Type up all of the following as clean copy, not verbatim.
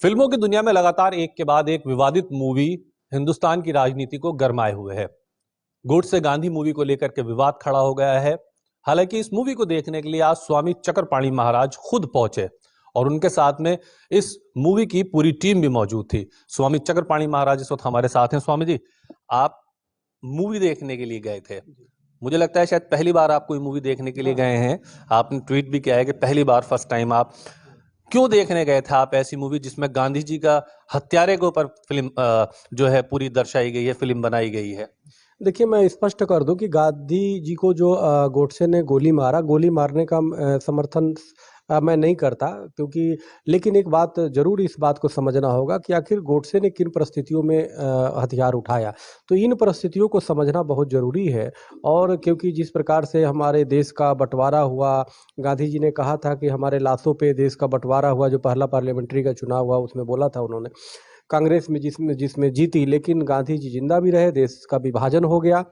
फिल्मों की दुनिया में लगातार एक के बाद एक विवादित मूवी हिंदुस्तान की राजनीति को गरमाए हुए है। गुड्स से गांधी मूवी को लेकर के विवाद खड़ा हो गया है। हालांकि इस मूवी को देखने के लिए आज स्वामी चक्रपाणी महाराज खुद पहुंचे और उनके साथ में इस मूवी की पूरी टीम भी मौजूद थी। स्वामी चक्रपाणी महाराज इस वक्त हमारे साथ हैं। स्वामी जी, आप मूवी देखने के लिए गए थे। मुझे लगता है शायद पहली बार आप कोई मूवी देखने के लिए गए हैं। आपने ट्वीट भी किया है कि पहली बार, फर्स्ट टाइम। आप क्यों देखने गए थे आप ऐसी मूवी जिसमें गांधी जी का हत्यारे के ऊपर फिल्म जो है पूरी दर्शाई गई है, फिल्म बनाई गई है? देखिए, मैं स्पष्ट कर दूं कि गांधी जी को जो गोडसे ने गोली मारा, गोली मारने का समर्थन मैं नहीं करता, क्योंकि लेकिन एक बात जरूर इस बात को समझना होगा कि आखिर गोडसे ने किन परिस्थितियों में हथियार उठाया। तो इन परिस्थितियों को समझना बहुत जरूरी है। और क्योंकि जिस प्रकार से हमारे देश का बंटवारा हुआ, गांधी जी ने कहा था कि हमारे लाशों पे देश का बंटवारा हुआ। जो पहला पार्लियामेंट्री का चुनाव हुआ उसमें बोला था उन्होंने, कांग्रेस में जिसमें जिसमें जीती, लेकिन गांधी जी जिंदा भी रहे, देश का विभाजन हो गया।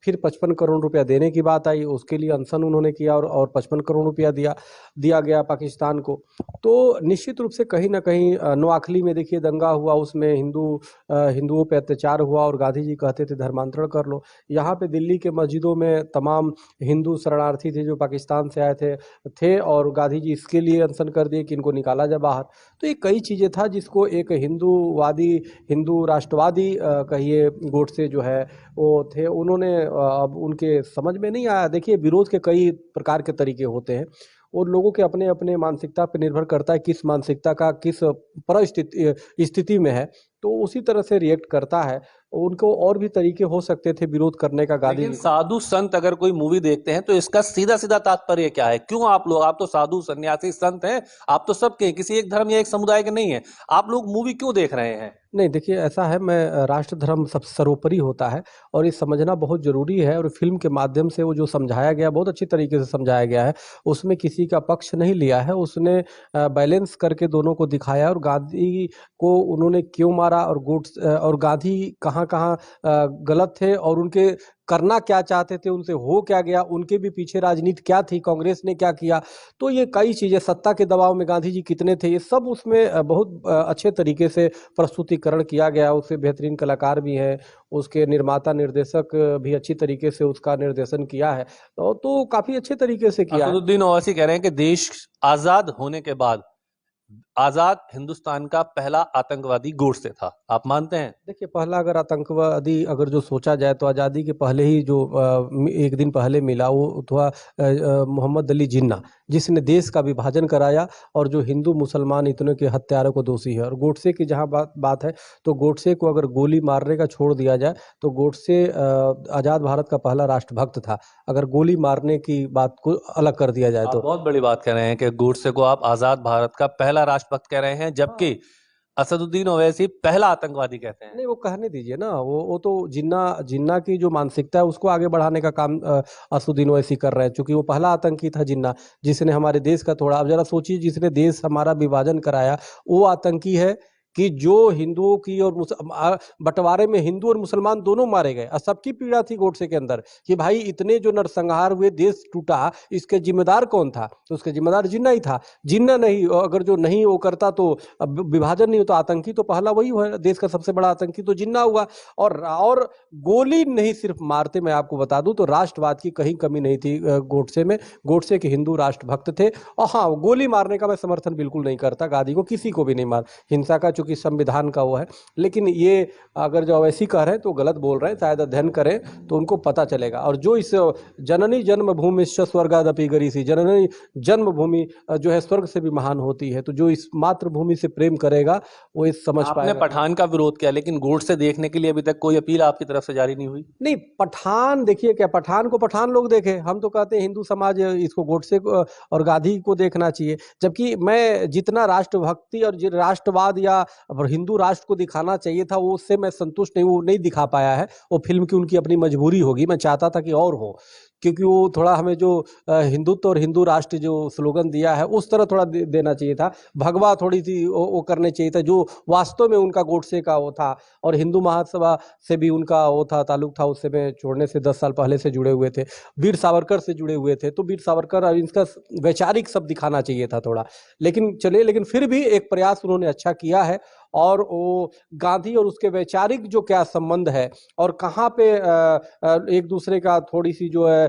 फिर 55 करोड़ रुपया देने की बात आई, उसके लिए अनशन उन्होंने किया और 55 करोड़ रुपया दिया दिया गया पाकिस्तान को। तो निश्चित रूप से कहीं ना कहीं नोआखली में देखिए दंगा हुआ, उसमें हिंदुओं पे अत्याचार हुआ और गांधी जी कहते थे धर्मांतरण कर लो। यहाँ पे दिल्ली के मस्जिदों में तमाम हिंदू शरणार्थी थे जो पाकिस्तान से आए थे और गांधी जी इसके लिए अनशन कर दिए कि इनको निकाला जाए बाहर। तो ये कई चीज़ें था जिसको एक हिंदू राष्ट्रवादी कहिए गोडसे जो है वो थे, उन्होंने अब उनके समझ में नहीं आया। देखिए, विरोध के कई प्रकार के तरीके होते हैं और लोगों के अपने अपने मानसिकता पर निर्भर करता है किस मानसिकता का किस परिस्थिति स्थिति में है, तो उसी तरह से रिएक्ट करता है। उनको और भी तरीके हो सकते थे विरोध करने का गांधी लेकिन जी को। साधु संत अगर कोई मूवी देखते हैं तो इसका सीधा सीधा तात्पर्य क्या है? क्यों आप तो साधु सन्यासी संत हैं, आप तो सबके, किसी एक धर्म या एक समुदाय के नहीं है, आप लोग मूवी क्यों देख रहे हैं? नहीं, देखिए ऐसा है, मैं राष्ट्र धर्म सब सर्वोपरि होता है और ये समझना बहुत ज़रूरी है। और फिल्म के माध्यम से वो जो समझाया गया, बहुत अच्छी तरीके से समझाया गया है। उसमें किसी का पक्ष नहीं लिया है, उसने बैलेंस करके दोनों को दिखाया। और गांधी को उन्होंने क्यों मारा और गांधी कहाँ कहाँ गलत थे और उनके करना क्या चाहते थे, उनसे हो क्या गया, उनके भी पीछे राजनीति क्या थी, कांग्रेस ने क्या किया। तो ये कई चीज़ें, सत्ता के दबाव में गांधी जी कितने थे, ये सब उसमें बहुत अच्छे तरीके से प्रस्तुतिकरण किया गया। उसके बेहतरीन कलाकार भी हैं, उसके निर्माता निर्देशक भी अच्छी तरीके से उसका निर्देशन किया है। तो काफ़ी अच्छे तरीके से किया है। असदुद्दीन ओवैसी कह रहे हैं कि देश आजाद होने के बाद आजाद हिंदुस्तान का पहला आतंकवादी गोडसे था। आप मानते हैं? देखिए, पहला अगर आतंकवादी अगर जो सोचा जाए तो आज़ादी के पहले ही जो एक दिन पहले मिला वो था मोहम्मद अली जिन्ना, जिसने देश का विभाजन कराया और जो हिंदू मुसलमान इतने के हत्यारों को दोषी है। और गोडसे की जहाँ बात है, तो गोडसे को अगर गोली मारने का छोड़ दिया जाए तो गोडसे आज़ाद भारत का पहला राष्ट्रभक्त था, अगर गोली मारने की बात को अलग कर दिया जाए आप तो। बहुत बड़ी बात कह रहे हैं कि गोडसे को आप आजाद भारत का पहला राष्ट्रभक्त कह रहे हैं, जबकि असदुद्दीन ओवैसी पहला आतंकवादी कहते हैं। नहीं, वो कहने दीजिए ना, वो तो जिन्ना जिन्ना की जो मानसिकता है उसको आगे बढ़ाने का काम असदुद्दीन ओवैसी कर रहे हैं, क्योंकि वो पहला आतंकी था जिन्ना, जिसने हमारे देश का थोड़ा, अब जरा सोचिए, जिसने देश हमारा विभाजन कराया वो आतंकी है कि जो हिंदुओं की और बंटवारे में हिंदू और मुसलमान दोनों मारे गए। और सबकी पीड़ा थी गोडसे के अंदर कि भाई इतने जो नरसंहार हुए, देश टूटा, इसके जिम्मेदार कौन था? तो उसके जिम्मेदार जिन्ना ही था। जिन्ना नहीं, अगर जो नहीं वो करता तो अब विभाजन नहीं होता। आतंकी तो पहला वही हुआ, देश का सबसे बड़ा आतंकी तो जिन्ना हुआ। और गोली नहीं सिर्फ मारते, मैं आपको बता दूं तो राष्ट्रवाद की कहीं कमी नहीं थी गोडसे में। गोडसे के हिंदू राष्ट्रभक्त थे। और हाँ, गोली मारने का मैं समर्थन बिल्कुल नहीं करता, गांधी को किसी को भी नहीं मार, हिंसा का चूंकि संविधान का वो है। लेकिन ये अगर जो अवैसी कह रहे हैं तो गलत बोल रहे हैं, शायद अध्ययन करें तो उनको पता चलेगा। और जो इस जननी जन्मभूमि स्वर्गादपि गरीयसी, जननी जन्मभूमि जो है स्वर्ग से भी महान होती है, तो जो इस मातृभूमि से प्रेम करेगा वो इस समझ आपने पाएगा। पठान का विरोध किया, लेकिन गोडसे देखने के लिए अभी तक कोई अपील आपकी तरफ से जारी नहीं हुई? नहीं, पठान देखिए, क्या पठान को पठान लोग देखे, हम तो कहते हैं हिंदू समाज इसको गोडसे को और गांधी को देखना चाहिए। जबकि मैं जितना राष्ट्रभक्ति और राष्ट्रवाद या हिंदू राष्ट्र को दिखाना चाहिए था, वो उससे मैं संतुष्ट नहीं, वो नहीं दिखा पाया है। वो फिल्म की उनकी अपनी मजबूरी होगी, मैं चाहता था कि और हो। क्योंकि वो थोड़ा हमें जो हिंदुत्व और हिंदू राष्ट्र जो स्लोगन दिया है उस तरह थोड़ा देना चाहिए था। भगवा थोड़ी सी वो करने चाहिए था जो वास्तव में उनका गोडसे का वो था। और हिंदू महासभा से भी उनका वो था, ताल्लुक था, उससे में छोड़ने से 10 साल पहले से जुड़े हुए थे, वीर सावरकर से जुड़े हुए थे, तो वीर सावरकर और इनका वैचारिक सब दिखाना चाहिए था थोड़ा। लेकिन चलिए, लेकिन फिर भी एक प्रयास उन्होंने अच्छा किया है। और वो गांधी और उसके वैचारिक जो क्या संबंध है और कहाँ पे एक दूसरे का थोड़ी सी जो है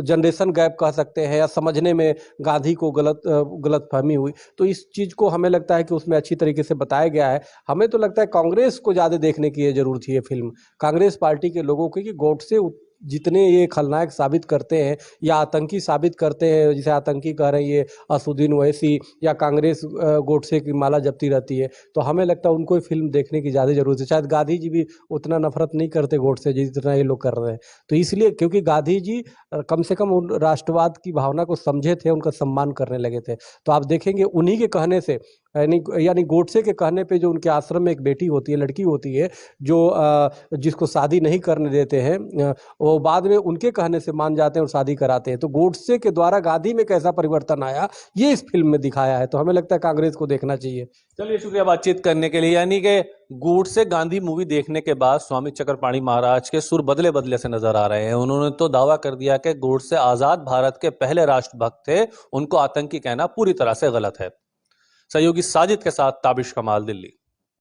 जनरेशन गैप कह सकते हैं या समझने में गांधी को गलतफहमी हुई, तो इस चीज को हमें लगता है कि उसमें अच्छी तरीके से बताया गया है। हमें तो लगता है कांग्रेस को ज्यादा देखने की ये जरूरत थी, ये फिल्म कांग्रेस पार्टी के लोगों की, कि गोडसे जितने ये खलनायक साबित करते हैं या आतंकी साबित करते हैं, जिसे आतंकी कह रहे हैं ये असुद्दीन ओवैसी, या कांग्रेस गोडसे की माला जपती रहती है, तो हमें लगता है उनको ये फिल्म देखने की ज़्यादा जरूरत है। शायद गांधी जी भी उतना नफरत नहीं करते गोडसे जितना ये लोग कर रहे हैं। तो इसलिए, क्योंकि गांधी जी कम से कम उन राष्ट्रवाद की भावना को समझे थे, उनका सम्मान करने लगे थे। तो आप देखेंगे उन्हीं के कहने से, यानी गोडसे के कहने पे, जो उनके आश्रम में एक बेटी होती है, लड़की होती है, जो जिसको शादी नहीं करने देते हैं, वो बाद में उनके कहने से मान जाते हैं और शादी कराते हैं। तो गोडसे के द्वारा गांधी में कैसा परिवर्तन आया, ये इस फिल्म में दिखाया है। तो हमें लगता है कांग्रेस को देखना चाहिए। चलिए, शुक्रिया बातचीत करने के लिए। यानी कि गोडसे गांधी मूवी देखने के बाद स्वामी चक्रपाणी महाराज के सुर बदले बदले से नजर आ रहे हैं। उन्होंने तो दावा कर दिया कि गोडसे आजाद भारत के पहले राष्ट्रभक्त थे, उनको आतंकी कहना पूरी तरह से गलत है। सहयोगी साजिद के साथ ताबिश कमाल, दिल्ली।